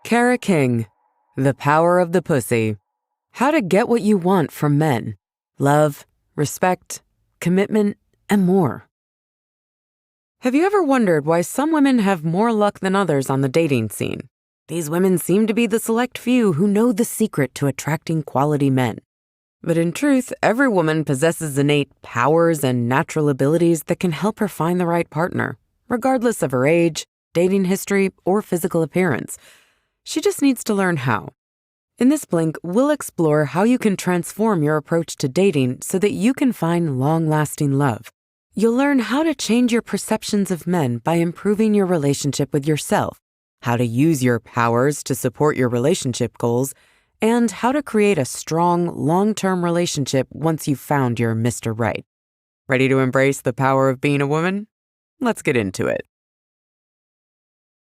Kara King, The Power of the Pussy. How to get what you want from men. Love, respect, commitment, and more. Have you ever wondered why some women have more luck than others on the dating scene? These women seem to be the select few who know the secret to attracting quality men. But in truth, every woman possesses innate powers and natural abilities that can help her find the right partner, regardless of her age, dating history, or physical appearance. She just needs to learn how. In this Blink, we'll explore how you can transform your approach to dating so that you can find long-lasting love. You'll learn how to change your perceptions of men by improving your relationship with yourself, how to use your powers to support your relationship goals, and how to create a strong, long-term relationship once you've found your Mr. Right. Ready to embrace the power of being a woman? Let's get into it.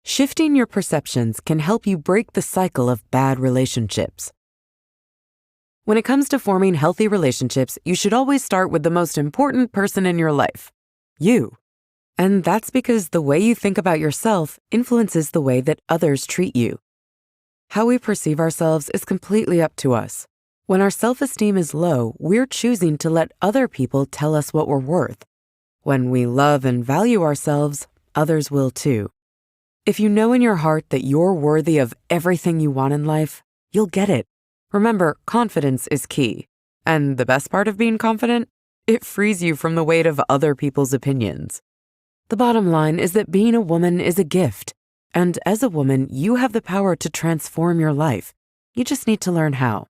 Shifting your perceptions can help you break the cycle of bad relationships. When it comes to forming healthy relationships, you should always start with the most important person in your life, you. And that's because the way you think about yourself influences the way that others treat you. How we perceive ourselves is completely up to us. When our self-esteem is low, we're choosing to let other people tell us what we're worth. When we love and value ourselves, others will too. If you know in your heart that you're worthy of everything you want in life, you'll get it. Remember, confidence is key. And the best part of being confident? It frees you from the weight of other people's opinions. The bottom line is that being a woman is a gift. And as a woman, you have the power to transform your life. You just need to learn how.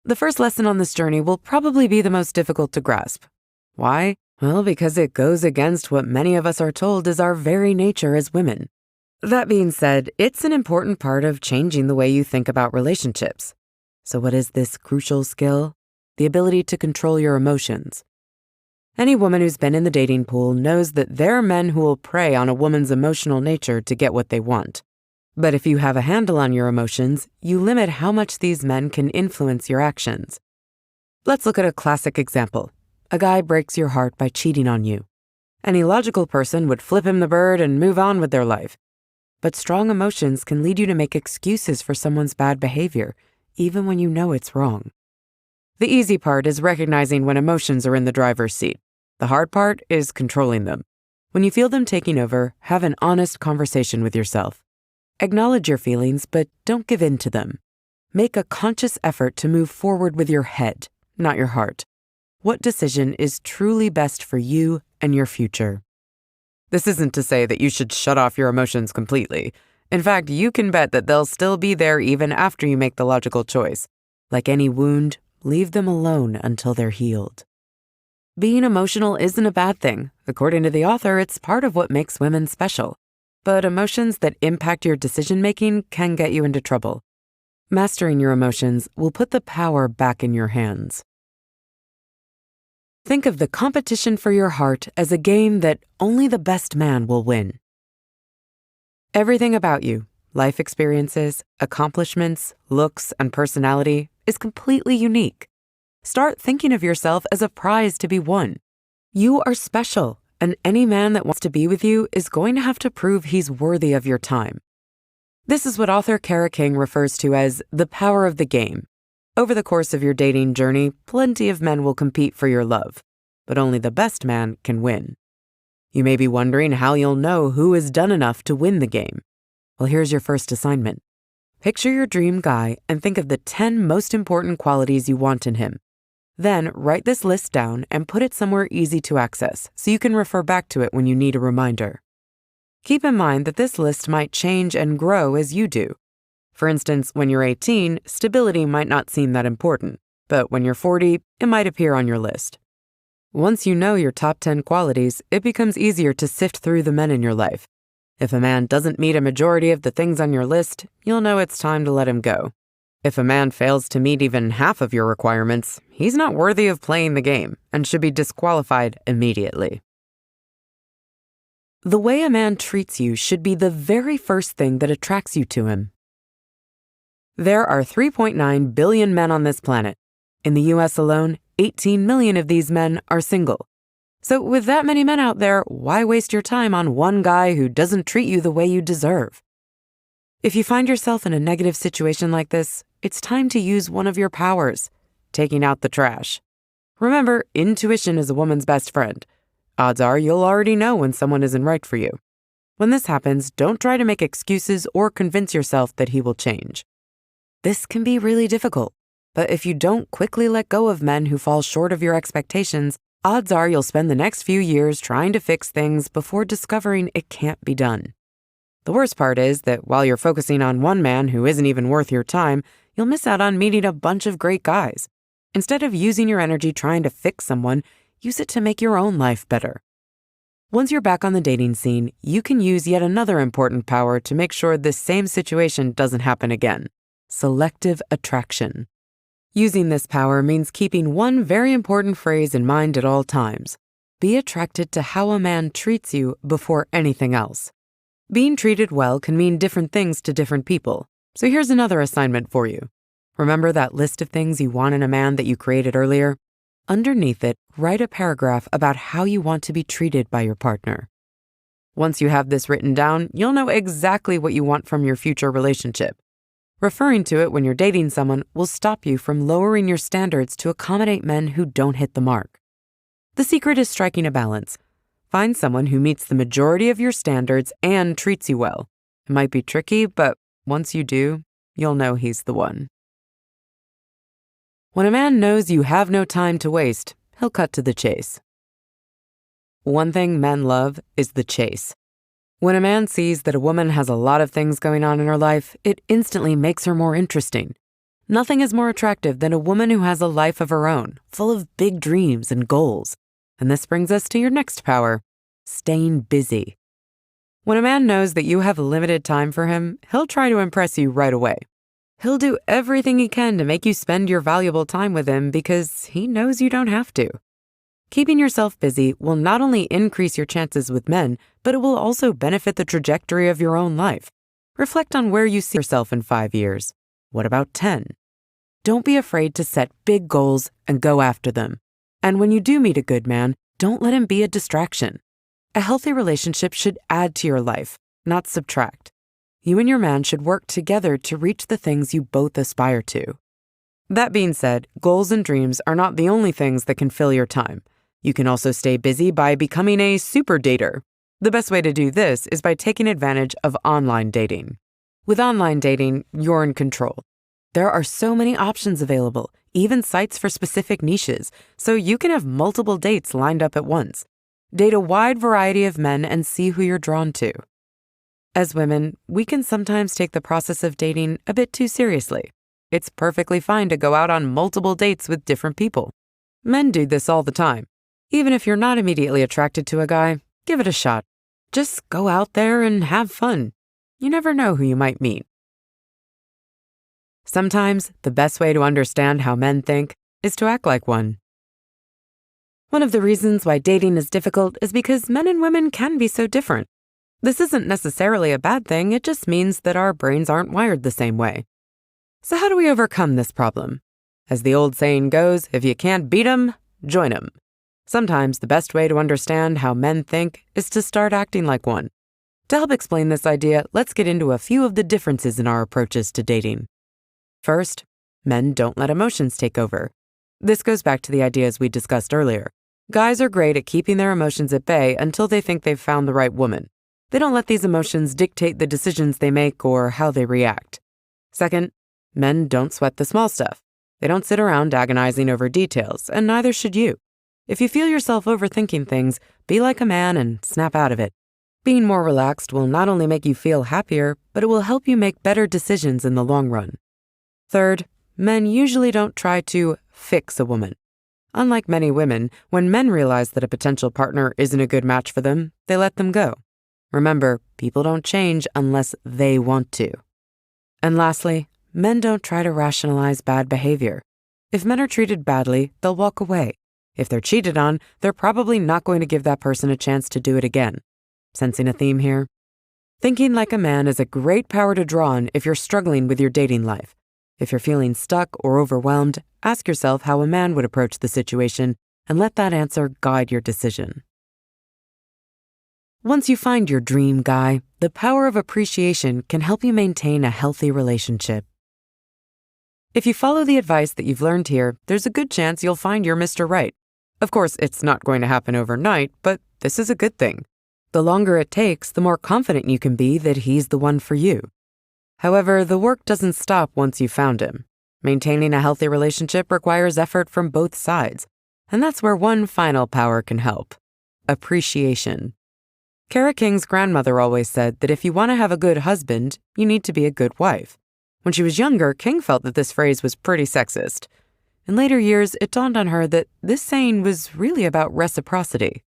The first lesson on this journey will probably be the most difficult to grasp. Why? Well, because it goes against what many of us are told is our very nature as women. That being said, it's an important part of changing the way you think about relationships. So what is this crucial skill? The ability to control your emotions. Any woman who's been in the dating pool knows that there are men who will prey on a woman's emotional nature to get what they want. But if you have a handle on your emotions, you limit how much these men can influence your actions. Let's look at a classic example. A guy breaks your heart by cheating on you. Any logical person would flip him the bird and move on with their life. But strong emotions can lead you to make excuses for someone's bad behavior, even when you know it's wrong. The easy part is recognizing when emotions are in the driver's seat. The hard part is controlling them. When you feel them taking over, have an honest conversation with yourself. Acknowledge your feelings, but don't give in to them. Make a conscious effort to move forward with your head, not your heart. What decision is truly best for you and your future? This isn't to say that you should shut off your emotions completely. In fact, you can bet that they'll still be there even after you make the logical choice. Like any wound, leave them alone until they're healed. Being emotional isn't a bad thing. According to the author, it's part of what makes women special. But emotions that impact your decision-making can get you into trouble. Mastering your emotions will put the power back in your hands. Think of the competition for your heart as a game that only the best man will win. Everything about you, life experiences, accomplishments, looks, and personality is completely unique. Start thinking of yourself as a prize to be won. You are special, and any man that wants to be with you is going to have to prove he's worthy of your time. This is what author Kara King refers to as the power of the game. Over the course of your dating journey, plenty of men will compete for your love, but only the best man can win. You may be wondering how you'll know who has done enough to win the game. Well, here's your first assignment. Picture your dream guy and think of the 10 most important qualities you want in him. Then write this list down and put it somewhere easy to access so you can refer back to it when you need a reminder. Keep in mind that this list might change and grow as you do. For instance, when you're 18, stability might not seem that important, but when you're 40, it might appear on your list. Once you know your top 10 qualities, it becomes easier to sift through the men in your life. If a man doesn't meet a majority of the things on your list, you'll know it's time to let him go. If a man fails to meet even half of your requirements, he's not worthy of playing the game and should be disqualified immediately. The way a man treats you should be the very first thing that attracts you to him. There are 3.9 billion men on this planet. In the US alone, 18 million of these men are single. So with that many men out there, why waste your time on one guy who doesn't treat you the way you deserve? If you find yourself in a negative situation like this, it's time to use one of your powers, taking out the trash. Remember, intuition is a woman's best friend. Odds are you'll already know when someone isn't right for you. When this happens, don't try to make excuses or convince yourself that he will change. This can be really difficult, but if you don't quickly let go of men who fall short of your expectations, odds are you'll spend the next few years trying to fix things before discovering it can't be done. The worst part is that while you're focusing on one man who isn't even worth your time, you'll miss out on meeting a bunch of great guys. Instead of using your energy trying to fix someone, use it to make your own life better. Once you're back on the dating scene, you can use yet another important power to make sure this same situation doesn't happen again: selective attraction. Using this power means keeping one very important phrase in mind at all times: be attracted to how a man treats you before anything else. Being treated well can mean different things to different people, so here's another assignment for you. Remember that list of things you want in a man that you created earlier? Underneath it, write a paragraph about how you want to be treated by your partner. Once you have this written down, you'll know exactly what you want from your future relationship. Referring to it when you're dating someone will stop you from lowering your standards to accommodate men who don't hit the mark. The secret is striking a balance. Find someone who meets the majority of your standards and treats you well. It might be tricky, but once you do, you'll know he's the one. When a man knows you have no time to waste, he'll cut to the chase. One thing men love is the chase. When a man sees that a woman has a lot of things going on in her life, it instantly makes her more interesting. Nothing is more attractive than a woman who has a life of her own, full of big dreams and goals. And this brings us to your next power: staying busy. When a man knows that you have limited time for him, he'll try to impress you right away. He'll do everything he can to make you spend your valuable time with him because he knows you don't have to. Keeping yourself busy will not only increase your chances with men, but it will also benefit the trajectory of your own life. Reflect on where you see yourself in 5 years. What about 10? Don't be afraid to set big goals and go after them. And when you do meet a good man, don't let him be a distraction. A healthy relationship should add to your life, not subtract. You and your man should work together to reach the things you both aspire to. That being said, goals and dreams are not the only things that can fill your time. You can also stay busy by becoming a super dater. The best way to do this is by taking advantage of online dating. With online dating, you're in control. There are so many options available, even sites for specific niches, so you can have multiple dates lined up at once. Date a wide variety of men and see who you're drawn to. As women, we can sometimes take the process of dating a bit too seriously. It's perfectly fine to go out on multiple dates with different people. Men do this all the time. Even if you're not immediately attracted to a guy, give it a shot. Just go out there and have fun. You never know who you might meet. Sometimes, the best way to understand how men think is to act like one. One of the reasons why dating is difficult is because men and women can be so different. This isn't necessarily a bad thing, it just means that our brains aren't wired the same way. So how do we overcome this problem? As the old saying goes, if you can't beat 'em, join 'em. Sometimes the best way to understand how men think is to start acting like one. To help explain this idea, let's get into a few of the differences in our approaches to dating. First, men don't let emotions take over. This goes back to the ideas we discussed earlier. Guys are great at keeping their emotions at bay until they think they've found the right woman. They don't let these emotions dictate the decisions they make or how they react. Second, men don't sweat the small stuff. They don't sit around agonizing over details, and neither should you. If you feel yourself overthinking things, be like a man and snap out of it. Being more relaxed will not only make you feel happier, but it will help you make better decisions in the long run. Third, men usually don't try to fix a woman. Unlike many women, when men realize that a potential partner isn't a good match for them, they let them go. Remember, people don't change unless they want to. And lastly, men don't try to rationalize bad behavior. If men are treated badly, they'll walk away. If they're cheated on, they're probably not going to give that person a chance to do it again. Sensing a theme here? Thinking like a man is a great power to draw on if you're struggling with your dating life. If you're feeling stuck or overwhelmed, ask yourself how a man would approach the situation and let that answer guide your decision. Once you find your dream guy, the power of appreciation can help you maintain a healthy relationship. If you follow the advice that you've learned here, there's a good chance you'll find your Mr. Right. Of course, it's not going to happen overnight, but this is a good thing. The longer it takes, the more confident you can be that he's the one for you. However, the work doesn't stop once you've found him. Maintaining a healthy relationship requires effort from both sides, and that's where one final power can help: appreciation. Kara King's grandmother always said that if you want to have a good husband, you need to be a good wife. When she was younger, King felt that this phrase was pretty sexist. In later years, it dawned on her that this saying was really about reciprocity.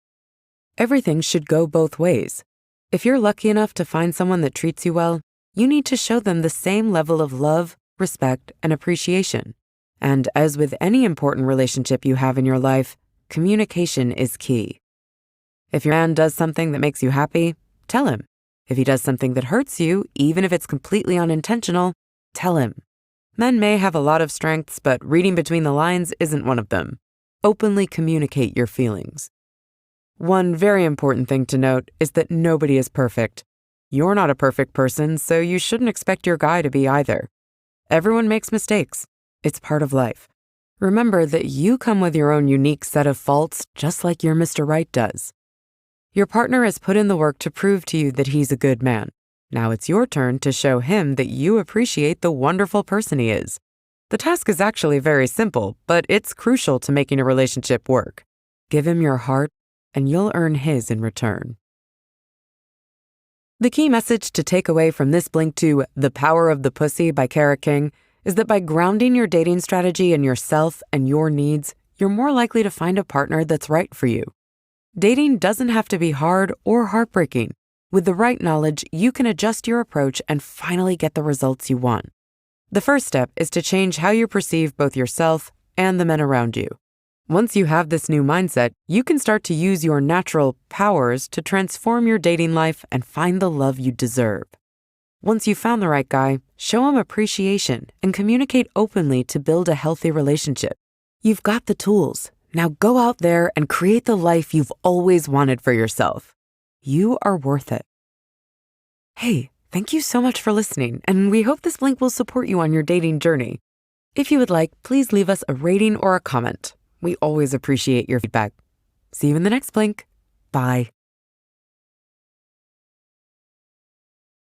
Everything should go both ways. If you're lucky enough to find someone that treats you well, you need to show them the same level of love, respect, and appreciation. And as with any important relationship you have in your life, communication is key. If your man does something that makes you happy, tell him. If he does something that hurts you, even if it's completely unintentional, tell him. Men may have a lot of strengths, but reading between the lines isn't one of them. Openly communicate your feelings. One very important thing to note is that nobody is perfect. You're not a perfect person, so you shouldn't expect your guy to be either. Everyone makes mistakes. It's part of life. Remember that you come with your own unique set of faults, just like your Mr. Right does. Your partner has put in the work to prove to you that he's a good man. Now it's your turn to show him that you appreciate the wonderful person he is. The task is actually very simple, but it's crucial to making a relationship work. Give him your heart, and you'll earn his in return. The key message to take away from this blink to The Power of the Pussy by Kara King is that by grounding your dating strategy in yourself and your needs, you're more likely to find a partner that's right for you. Dating doesn't have to be hard or heartbreaking. With the right knowledge, you can adjust your approach and finally get the results you want. The first step is to change how you perceive both yourself and the men around you. Once you have this new mindset, you can start to use your natural powers to transform your dating life and find the love you deserve. Once you've found the right guy, show him appreciation and communicate openly to build a healthy relationship. You've got the tools. Now go out there and create the life you've always wanted for yourself. You are worth it. Hey, thank you so much for listening, and we hope this blink will support you on your dating journey. If you would like, please leave us a rating or a comment. We always appreciate your feedback. See you in the next blink. Bye.